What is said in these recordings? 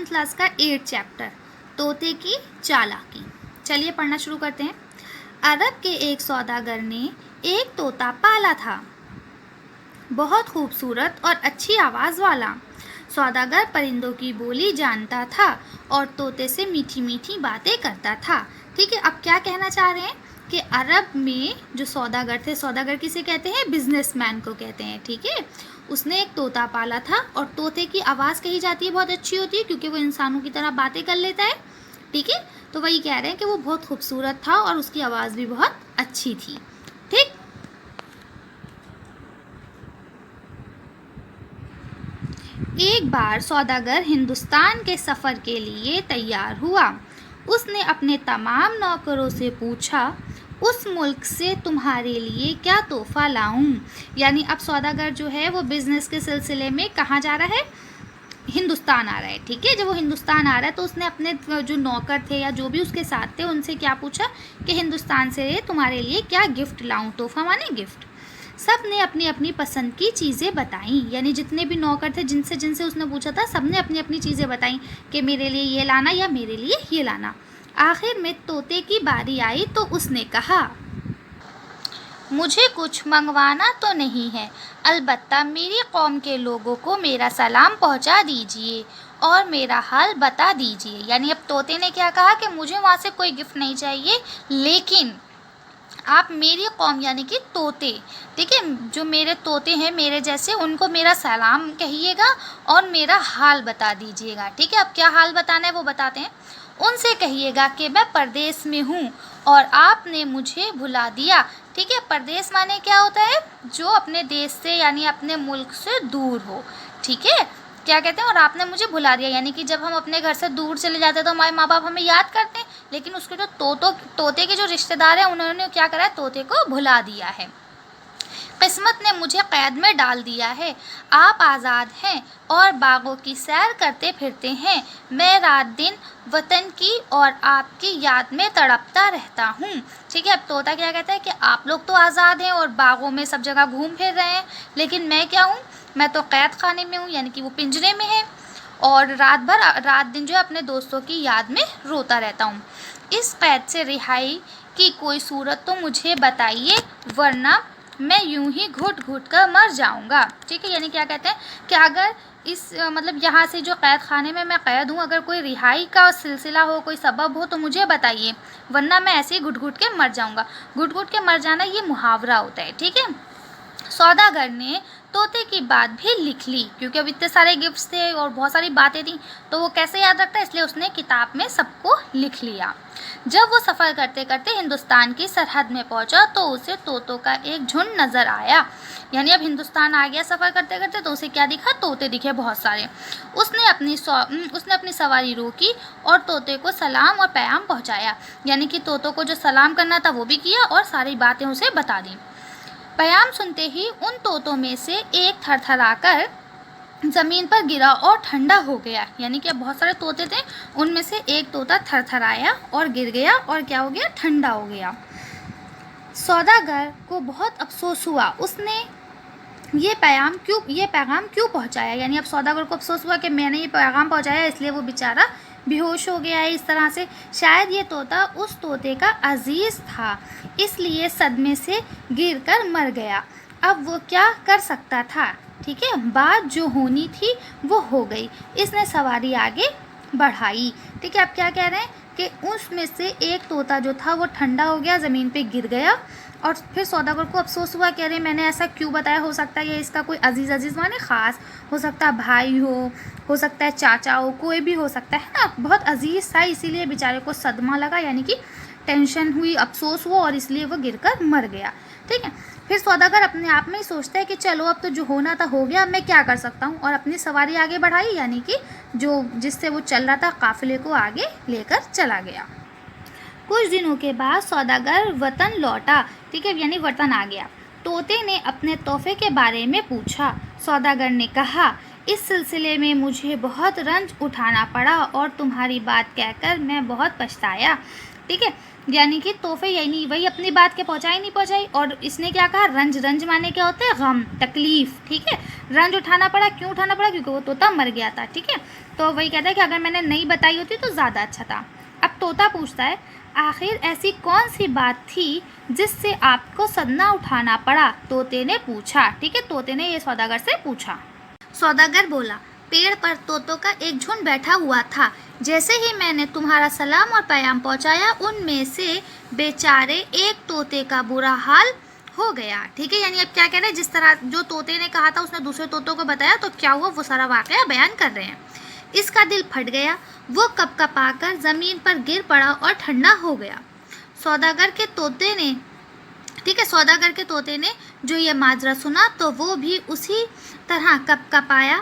Class का 8th chapter तोते की चालाकी। चलिए पढ़ना शुरू करते हैं। अरब के एक सौदागर ने एक तोता पाला था, बहुत खूबसूरत और अच्छी आवाज़ वाला। सौदागर परिंदों की बोली जानता था और तोते से मीठी मीठी बातें करता था। ठीक है, अब क्या कहना चाह रहे हैं कि अरब में जो सौदागर थे, सौदागर किसे कहते हैं? बिजनेसमैन को कहते हैं। ठीक है, उसने एक तोता पाला था और तोते की आवाज़ कही जाती है बहुत अच्छी होती है क्योंकि वो इंसानों की तरह बातें कर लेता है। ठीक है, तो वही कह रहे हैं कि वो बहुत खूबसूरत था और उसकी आवाज़ भी बहुत अच्छी थी। ठीक, एक बार सौदागर हिंदुस्तान के सफ़र के लिए तैयार हुआ। उसने अपने तमाम नौकरों से पूछा, उस मुल्क से तुम्हारे लिए क्या तोहफा लाऊं? यानी अब सौदागर जो है वो बिज़नेस के सिलसिले में कहाँ जा रहा है? हिंदुस्तान आ रहा है। ठीक है, जब वो हिंदुस्तान आ रहा है तो उसने अपने जो नौकर थे या जो भी उसके साथ थे उनसे क्या पूछा कि हिंदुस्तान से तुम्हारे लिए क्या गिफ्ट लाऊं? तोहफा माने गिफ्ट। सब ने अपनी अपनी पसंद की चीज़ें बताई, यानी जितने भी नौकर थे जिनसे जिनसे उसने पूछा था सब ने अपनी अपनी चीज़ें बताई कि मेरे लिए ये लाना या मेरे लिए ये लाना। आखिर में तोते की बारी आई तो उसने कहा, मुझे कुछ मंगवाना तो नहीं है, अलबत्ता मेरी कौम के लोगों को मेरा सलाम पहुंचा दीजिए और मेरा हाल बता दीजिए। यानी अब तोते ने क्या कहा कि मुझे वहाँ से कोई गिफ्ट नहीं चाहिए, लेकिन आप मेरी कौम यानी कि तोते, ठीक है, जो मेरे तोते हैं मेरे जैसे, उनको मेरा सलाम कहिएगा और मेरा हाल बता दीजिएगा। ठीक है, अब क्या हाल बताना है वो बताते हैं। उनसे कहिएगा कि मैं परदेश में हूँ और आपने मुझे भुला दिया। ठीक है, परदेश माने क्या होता है? जो अपने देश से यानी अपने मुल्क से दूर हो। ठीक है, क्या कहते हैं? और आपने मुझे भुला दिया, यानी कि जब हम अपने घर से दूर चले जाते हैं तो हमारे माँ बाप हमें याद करते हैं, लेकिन उसके जो तोते के जो रिश्तेदार हैं उन्होंने क्या करा है? तोते को भुला दिया है। किस्मत ने मुझे कैद में डाल दिया है। आप आज़ाद हैं और बागों की सैर करते फिरते हैं। मैं रात दिन वतन की और आपकी याद में तड़पता रहता हूँ। ठीक है, अब तोता क्या कहता है कि आप लोग तो आज़ाद हैं और बागों में सब जगह घूम फिर रहे हैं, लेकिन मैं क्या हूँ? मैं तो कैद खाने में हूँ, यानी कि वो पिंजरे में है और रात दिन जो है अपने दोस्तों की याद में रोता रहता हूँ। इस कैद से रिहाई की कोई सूरत तो मुझे बताइए, वरना मैं यूं ही घुट घुट कर मर जाऊंगा। ठीक है, यानी क्या कहते हैं कि अगर इस मतलब यहाँ से जो कैद खाने में मैं कैद हूँ, अगर कोई रिहाई का सिलसिला हो, कोई सबब हो तो मुझे बताइए, वरना मैं ऐसे ही घुट घुट के मर जाऊंगा। घुट घुट के मर जाना ये मुहावरा होता है। ठीक है, सौदागर ने तोते की बात भी लिख ली क्योंकि अब इतने सारे गिफ्ट्स थे और बहुत सारी बातें थी तो वो कैसे याद रखता है, इसलिए उसने किताब में सबको लिख लिया। जब वो सफ़र करते करते हिंदुस्तान की सरहद में पहुंचा तो उसे तोतों का एक झुंड नज़र आया। यानी अब हिंदुस्तान आ गया सफ़र करते करते तो उसे क्या दिखा? तोते दिखे बहुत सारे। उसने अपनी सवारी रोकी और तोते को सलाम और पैगाम पहुँचाया, यानी कि तोतों को जो सलाम करना था वो भी किया और सारी बातें उसे बता दी। पैगाम सुनते ही उन तोतों में से एक थरथराकर ज़मीन पर गिरा और ठंडा हो गया। यानी कि अब बहुत सारे तोते थे, उनमें से एक तोता थरथराया और गिर गया और क्या हो गया? ठंडा हो गया। सौदागर को बहुत अफसोस हुआ, उसने ये पैगाम क्यों पहुंचाया? यानी अब सौदागर को अफसोस हुआ कि मैंने ये पैगाम पहुंचाया, इसलिए वो बेचारा बेहोश हो गया है इस तरह से। शायद ये तोता उस तोते का अजीज़ था, इसलिए सदमे से गिरकर मर गया। अब वो क्या कर सकता था? ठीक है, बात जो होनी थी वो हो गई। इसने सवारी आगे बढ़ाई। ठीक है, अब क्या कह रहे हैं कि उसमें से एक तोता जो था वो ठंडा हो गया, ज़मीन पे गिर गया और फिर सौदागर को अफसोस हुआ, कह रहे मैंने ऐसा क्यों बताया? हो सकता है ये इसका कोई अजीज़ माने ख़ास हो सकता है, भाई हो सकता है चाचा हो, कोई भी हो सकता है ना, बहुत अजीज़ था, इसीलिए बेचारे को सदमा लगा, यानी कि टेंशन हुई, अफसोस हुआ और इसलिए वो गिरकर मर गया। ठीक है, फिर सौदागर अपने आप में ही सोचता है कि चलो अब तो जो होना था हो गया, मैं क्या कर सकता हूँ, और अपनी सवारी आगे बढ़ाई, यानी कि जिससे वो चल रहा था काफ़िले को आगे लेकर चला गया। कुछ दिनों के बाद सौदागर वतन लौटा। ठीक है, यानी वतन आ गया। तोते ने अपने तोहफे के बारे में पूछा। सौदागर ने कहा, इस सिलसिले में मुझे बहुत रंज उठाना पड़ा और तुम्हारी बात कहकर मैं बहुत पछताया। ठीक है, यानी कि तोहफे यानी वही अपनी बात के पहुँचाई नहीं पहुँचाई और इसने क्या कहा? रंज माने क्या होता है? गम, तकलीफ़। ठीक है, रंज उठाना पड़ा। क्यों उठाना पड़ा? क्योंकि वो तोता मर गया था। ठीक है, तो वही कहता है कि अगर मैंने नहीं बताई होती तो ज़्यादा अच्छा था। अब तोता पूछता है, आखिर ऐसी कौन सी बात थी जिससे आपको सदमा उठाना पड़ा? तोते ने पूछा। ठीक है, तोते ने ये सौदागर से पूछा। सौदागर बोला, पेड़ पर तोतों का एक झुंड बैठा हुआ था। जैसे ही मैंने तुम्हारा सलाम और पैगाम पहुंचाया, उनमें से बेचारे एक तोते का बुरा हाल हो गया। ठीक है, यानी अब क्या कह रहे हैं, जिस तरह जो तोते ने कहा था उसने दूसरे तोतों को बताया, तो क्या हुआ वो सारा वाकया बयान कर रहे हैं। इसका दिल फट गया, वो कपकपाकर ज़मीन पर गिर पड़ा और ठंडा हो गया। सौदागर के तोते ने ठीक है, सौदागर के तोते ने जो ये माजरा सुना तो वो भी उसी तरह कपकपाया,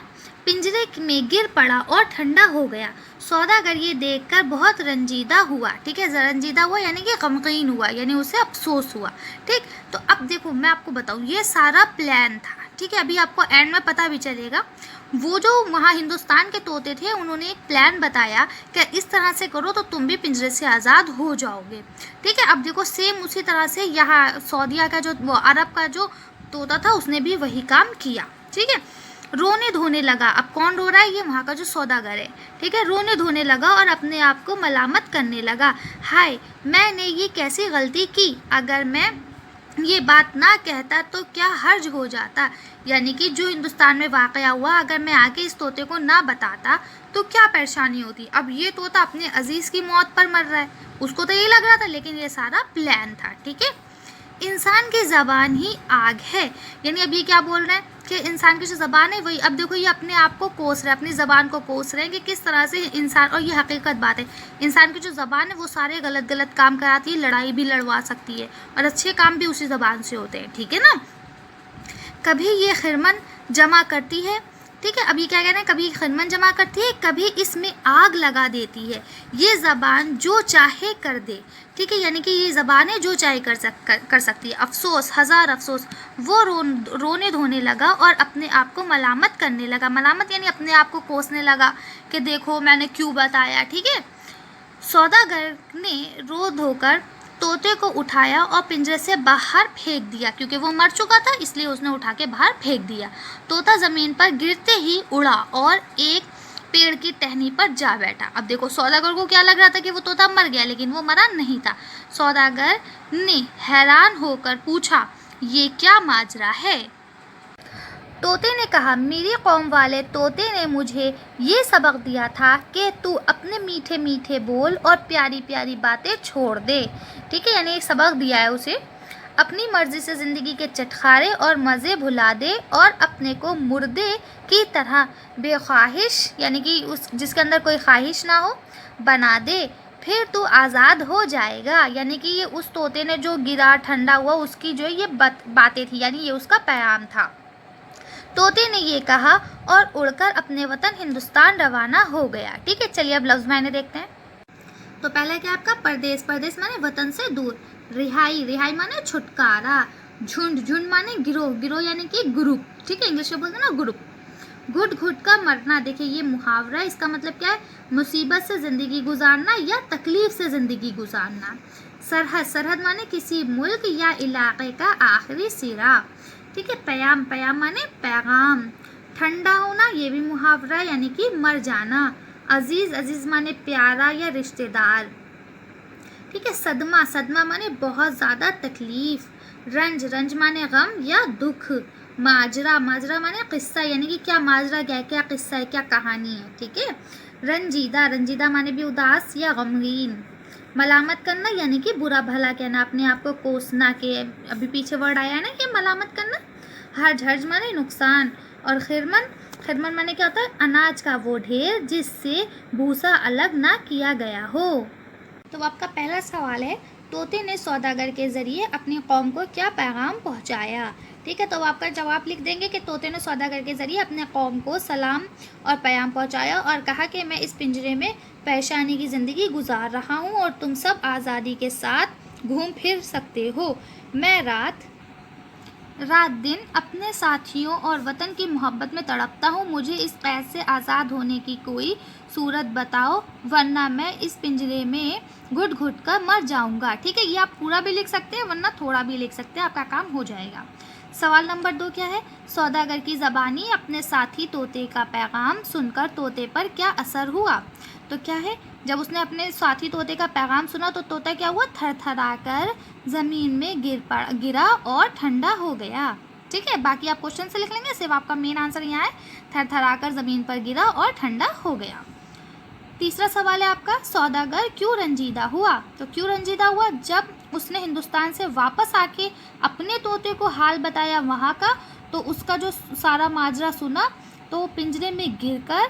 पिंजरे में गिर पड़ा और ठंडा हो गया। सौदागर ये देखकर बहुत रंजीदा हुआ। ठीक है, रंजीदा हुआ यानी कि गमगीन हुआ, यानी उसे अफसोस हुआ। ठीक, तो अब देखो मैं आपको बताऊँ, ये सारा प्लान था। ठीक है, अभी आपको एंड में पता भी चलेगा। वो जो वहाँ हिंदुस्तान के तोते थे उन्होंने एक प्लान बताया कि इस तरह से करो तो तुम भी पिंजरे से आज़ाद हो जाओगे। ठीक है, अब देखो सेम उसी तरह से यहाँ सऊदीया का जो वो अरब का जो तोता था उसने भी वही काम किया। ठीक है, रोने धोने लगा। अब कौन रो रहा है? ये वहाँ का जो सौदागर है। ठीक है, रोने धोने लगा और अपने आप को मलामत करने लगा। हाय, मैंने ये कैसी गलती की? अगर मैं ये बात ना कहता तो क्या हर्ज हो जाता? यानी कि जो हिंदुस्तान में वाक़या हुआ, अगर मैं आके इस तोते को ना बताता तो क्या परेशानी होती? अब ये तोता अपने अजीज़ की मौत पर मर रहा है, उसको तो यही लग रहा था, लेकिन ये सारा प्लान था। ठीक है, इंसान की ज़बान ही आग है। यानी अब ये क्या बोल रहे हैं कि इंसान की जो ज़बान है वही, अब देखो ये अपने आप को कोस रहे हैं, अपनी ज़बान को कोस रहे हैं कि किस तरह से इंसान, और ये हकीकत बात है, इंसान की जो ज़बान है वो सारे गलत गलत काम कराती है, लड़ाई भी लड़वा सकती है और अच्छे काम भी उसी ज़बान से होते हैं। ठीक है ना, कभी ये खिरमन जमा करती है। ठीक है, अभी क्या कह रहे हैं, कभी खिरमन जमा करती है, कभी इसमें आग लगा देती है। ये ज़बान जो चाहे कर दे। ठीक है, यानी कि ये ज़बानें जो चाहे कर सकती है। अफसोस, हज़ार अफसोस। वो रोने धोने लगा और अपने आप को मलामत करने लगा। मलामत यानी अपने आप को कोसने लगा कि देखो मैंने क्यों बताया। ठीक है, सौदागर ने रो धोकर तोते को उठाया और पिंजरे से बाहर फेंक दिया, क्योंकि वो मर चुका था इसलिए उसने उठा के बाहर फेंक दिया। तोता ज़मीन पर गिरते ही उड़ा और एक पेड़ की टहनी पर जा बैठा। अब देखो सौदागर को क्या लग रहा था कि वो तोता मर गया, लेकिन वो मरा नहीं था। सौदागर ने हैरान होकर पूछा, ये क्या माजरा है? तोते ने कहा, मेरी कौम वाले तोते ने मुझे ये सबक दिया था कि तू अपने मीठे मीठे बोल और प्यारी प्यारी बातें छोड़ दे। ठीक है, यानी एक सबक दिया है उसे, अपनी मर्ज़ी से ज़िंदगी के चटखारे और मज़े भुला दे और अपने को मुर्दे की तरह बेख्वाहिश, यानी कि उस जिसके अंदर कोई ख्वाहिश ना हो, बना दे, फिर तू आज़ाद हो जाएगा। यानी कि ये उस तोते ने जो गिरा ठंडा हुआ उसकी जो ये बातें थी, यानी ये उसका पैगाम था। तोते ने ये कहा और उड़कर अपने वतन हिंदुस्तान रवाना हो गया। ठीक है, चलिए अब लफ्ज़ मायने देखते हैं। तो पहला क्या आपका परदेश, परदेश माने वतन से दूर। रिहाई, रिहाई माने छुटकारा। झुंड, झुंड माने गिरोह, गिरोह यानी कि ग्रुप। ठीक है, इंग्लिश में बोलते हैं ना ग्रुप। घुट घुट का मरना, देखिए ये मुहावरा है, इसका मतलब क्या है? मुसीबत से ज़िंदगी गुजारना या तकलीफ़ से ज़िंदगी गुजारना। सरहद, सरहद माने किसी मुल्क या इलाके का आखिरी सिरा। ठीक है, पैगाम, पैगाम माने पैगाम। ठंडा होना, ये भी मुहावरा यानी कि मर जाना। अजीज़, अजीज़ माने प्यारा या रिश्तेदार। ठीक है, सदमा, सदमा माने बहुत ज़्यादा तकलीफ़। रंज, रंज माने गम या दुख। माजरा, माजरा माने किस्सा, यानी कि क्या माजरा, क्या किस्सा है, क्या कहानी है। ठीक है, रंजीदा, रंजीदा माने भी उदास या गमगीन। मलामत करना यानी कि बुरा भला कहना, अपने आप को कोसना, के अभी पीछे वर्ड आया ना कि मलामत करना। हर्ज, हर्ज माने नुकसान। और खिरमन, खिरमन माने क्या होता है? अनाज का वो ढेर जिससे भूसा अलग ना किया गया हो। तो आपका पहला सवाल है, तोते ने सौदागर के ज़रिए अपनी कौम को क्या पैगाम पहुंचाया? ठीक है, तो आपका जवाब लिख देंगे कि तोते ने सौदागर के ज़रिए अपने कौम को सलाम और पैगाम पहुंचाया और कहा कि मैं इस पिंजरे में परेशानी की ज़िंदगी गुजार रहा हूं और तुम सब आज़ादी के साथ घूम फिर सकते हो। मैं रात दिन अपने साथियों और वतन की मोहब्बत में तड़पता हूँ। मुझे इस कैद से आज़ाद होने की कोई सूरत बताओ, वरना मैं इस पिंजरे में घुट घुट कर मर जाऊँगा। ठीक है, ये आप पूरा भी लिख सकते हैं वरना थोड़ा भी लिख सकते हैं, आपका काम हो जाएगा। सवाल नंबर 2 क्या है, सौदागर की ज़बानी अपने साथी तोते का पैगाम सुनकर तोते पर क्या असर हुआ। तो क्या है, जब उसने अपने साथी तोते का पैगाम सुना तो तोता क्या हुआ, थरथराकर ज़मीन में गिरा और ठंडा हो गया। ठीक है, बाकी आप क्वेश्चन से लिख लेंगे, सिर्फ आपका मेन आंसर यहाँ है थरथराकर ज़मीन पर गिरा और ठंडा हो गया। तीसरा सवाल है आपका, सौदागर क्यों रंजीदा हुआ। तो क्यों रंजीदा हुआ, जब उसने हिंदुस्तान से वापस आके अपने तोते को हाल बताया वहाँ का, तो उसका जो सारा माजरा सुना तो पिंजरे में गिरकर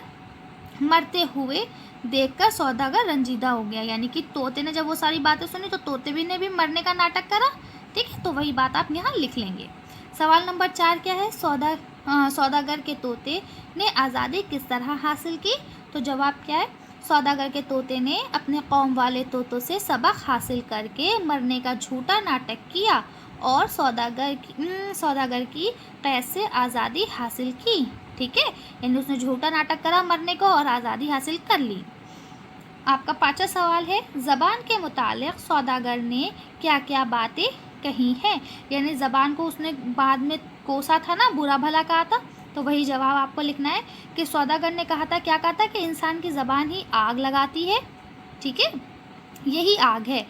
मरते हुए देखकर सौदागर रंजीदा हो गया। यानी कि तोते ने जब वो सारी बातें सुनी तो तोते भी ने भी मरने का नाटक करा। ठीक है, तो वही बात आप यहाँ लिख लेंगे। सवाल नंबर 4 क्या है, सौदागर के तोते ने आज़ादी किस तरह हासिल की। तो जवाब क्या है, सौदागर के तोते ने अपने कौम वाले तोतों से सबक हासिल करके मरने का झूठा नाटक किया और सौदागर की कैद से आज़ादी हासिल की। ठीक है, यानी उसने झूठा नाटक करा मरने को और आज़ादी हासिल कर ली। आपका 5वां सवाल है, ज़बान के मुतालिक सौदागर ने क्या क्या बातें कही हैं। यानी ज़बान को उसने बाद में कोसा था ना, बुरा भला कहा था, तो वही जवाब आपको लिखना है कि सौदागर ने कहा था, क्या कहा था कि इंसान की ज़बान ही आग लगाती है। ठीक है, यही आग है,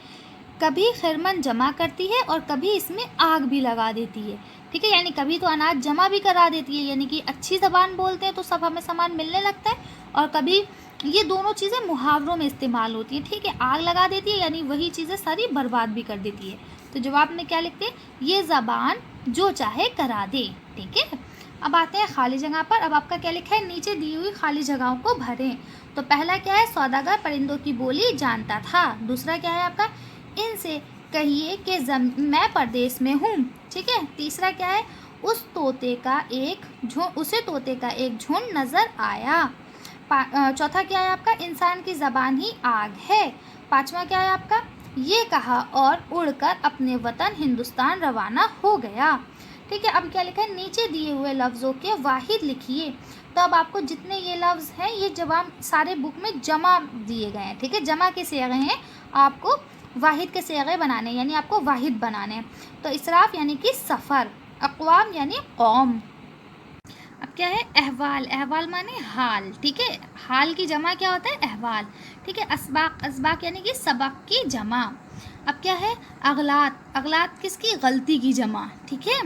कभी खिरमन जमा करती है और कभी इसमें आग भी लगा देती है। ठीक है, यानी कभी तो अनाज जमा भी करा देती है, यानी कि अच्छी ज़बान बोलते हैं तो सब हमें सामान मिलने लगता है, और कभी ये दोनों चीज़ें मुहावरों में इस्तेमाल होती हैं। ठीक है, आग लगा देती है यानी वही चीज़ें सारी बर्बाद भी कर देती है। तो जवाब में क्या लिखते हैं, ये ज़बान जो चाहे करा दे। ठीक है, अब आते हैं खाली जगह पर। अब आपका क्या लिखा है, नीचे दी हुई खाली जगहों को भरें। तो पहला क्या है, सौदागर परिंदों की बोली जानता था। दूसरा क्या है आपका, इनसे कहिए कि मैं परदेश में हूँ। ठीक है, तीसरा क्या है, उसे तोते का एक झुंड नज़र आया। चौथा क्या है आपका, इंसान की ज़बान ही आग है। 5वां क्या है आपका, ये कहा और उड़कर अपने वतन हिंदुस्तान रवाना हो गया। ठीक है, अब क्या लिखा है, नीचे दिए हुए लफ्ज़ों के वाहिद लिखिए। तो अब आपको जितने ये लफ्ज़ हैं ये जवाब सारे बुक में जमा दिए गए हैं। ठीक है, जमा के सेगे हैं, आपको वाहिद के सेगे बनाने, यानी आपको वाहिद बनाने हैं। तो इसराफ यानी कि सफ़र, अक़वाम यानी कौम। अब क्या है, अहवाल, अहवाल माने हाल। ठीक है, हाल की जमा क्या होता है, अहवाल। ठीक है, असबाक, असबाक यानी कि सबक की जमा। अब क्या है, अगलात, अगलात किसकी, गलती की जमा। ठीक है,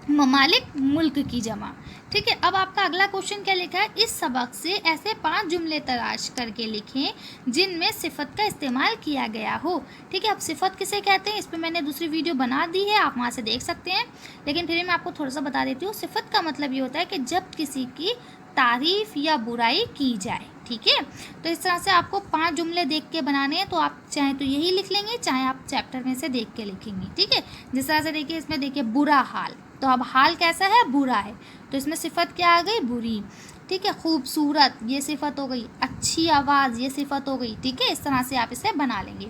ममालिक मुल्क की जमा। ठीक है, अब आपका अगला क्वेश्चन क्या लिखा है, इस सबक से ऐसे 5 जुमले तलाश करके लिखें जिनमें सिफत का इस्तेमाल किया गया हो। ठीक है, अब सिफत किसे कहते हैं, इस पर मैंने दूसरी वीडियो बना दी है, आप वहाँ से देख सकते हैं, लेकिन फिर मैं आपको थोड़ा सा बता देती हूँ। सिफत का मतलब ये होता है कि जब किसी की तारीफ़ या बुराई की जाए। ठीक है, तो इस तरह से आपको 5 जुमले देख के बनाने हैं, तो आप चाहे तो यही लिख लेंगे, चाहे आप चैप्टर में से देख के लिखेंगे। ठीक है, जिस तरह से देखिए, इसमें देखिए बुरा हाल, तो अब हाल कैसा है, बुरा है, तो इसमें सिफत क्या आ गई, बुरी। ठीक है, खूबसूरत, ये सिफत हो गई। अच्छी आवाज़, ये सिफत हो गई। ठीक है, इस तरह से आप इसे बना लेंगे।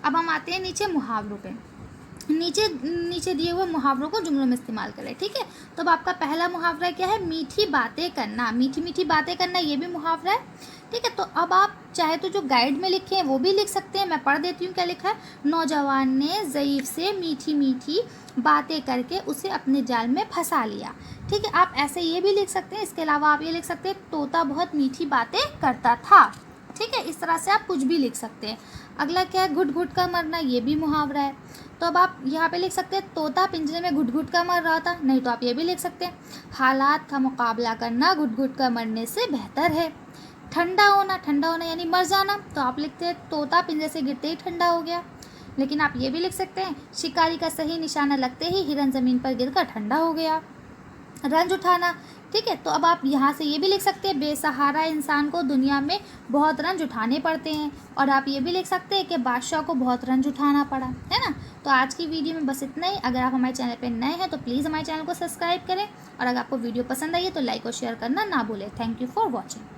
अब हम आते हैं नीचे मुहावरों पे। नीचे दिए हुए मुहावरों को जुमलों में इस्तेमाल करें। ठीक है, तो अब आपका पहला मुहावरा क्या है, मीठी बातें करना। मीठी मीठी बातें करना, ये भी मुहावरा है। ठीक है, तो अब आप चाहे तो जो गाइड में लिखे हैं वो भी लिख सकते हैं, मैं पढ़ देती हूँ क्या लिखा है। नौजवान ने ज़ईफ़ से मीठी मीठी बातें करके उसे अपने जाल में फंसा लिया। ठीक है, आप ऐसे ये भी लिख सकते हैं। इसके अलावा आप ये लिख सकते हैं, तोता बहुत मीठी बातें करता था। ठीक है, इस तरह से आप कुछ भी लिख सकते हैं। अगला क्या है, घुट घुट कर मरना, ये भी मुहावरा है। तो अब आप यहाँ पे लिख सकते हैं, तोता पिंजरे में घुट घुट कर मर रहा था। नहीं तो आप ये भी लिख सकते हैं, हालात का मुकाबला करना घुट घुट कर मरने से बेहतर है। ठंडा होना यानी मर जाना, तो आप लिखते हैं, तोता पिंजरे से गिरते ही ठंडा हो गया। लेकिन आप ये भी लिख सकते हैं, शिकारी का सही निशाना लगते ही हिरन ज़मीन पर गिरकर ठंडा हो गया। रंज उठाना। ठीक है, तो अब आप यहाँ से ये भी लिख सकते हैं, बेसहारा इंसान को दुनिया में बहुत रंज उठाने पड़ते हैं। और आप ये भी लिख सकते हैं कि बादशाह को बहुत रंज उठाना पड़ा, है ना। तो आज की वीडियो में बस इतना ही। अगर आप हमारे चैनल पर नए हैं तो प्लीज़ हमारे चैनल को सब्सक्राइब करें, और अगर आपको वीडियो पसंद आई है तो लाइक और शेयर करना ना भूलें। Thank you for watching.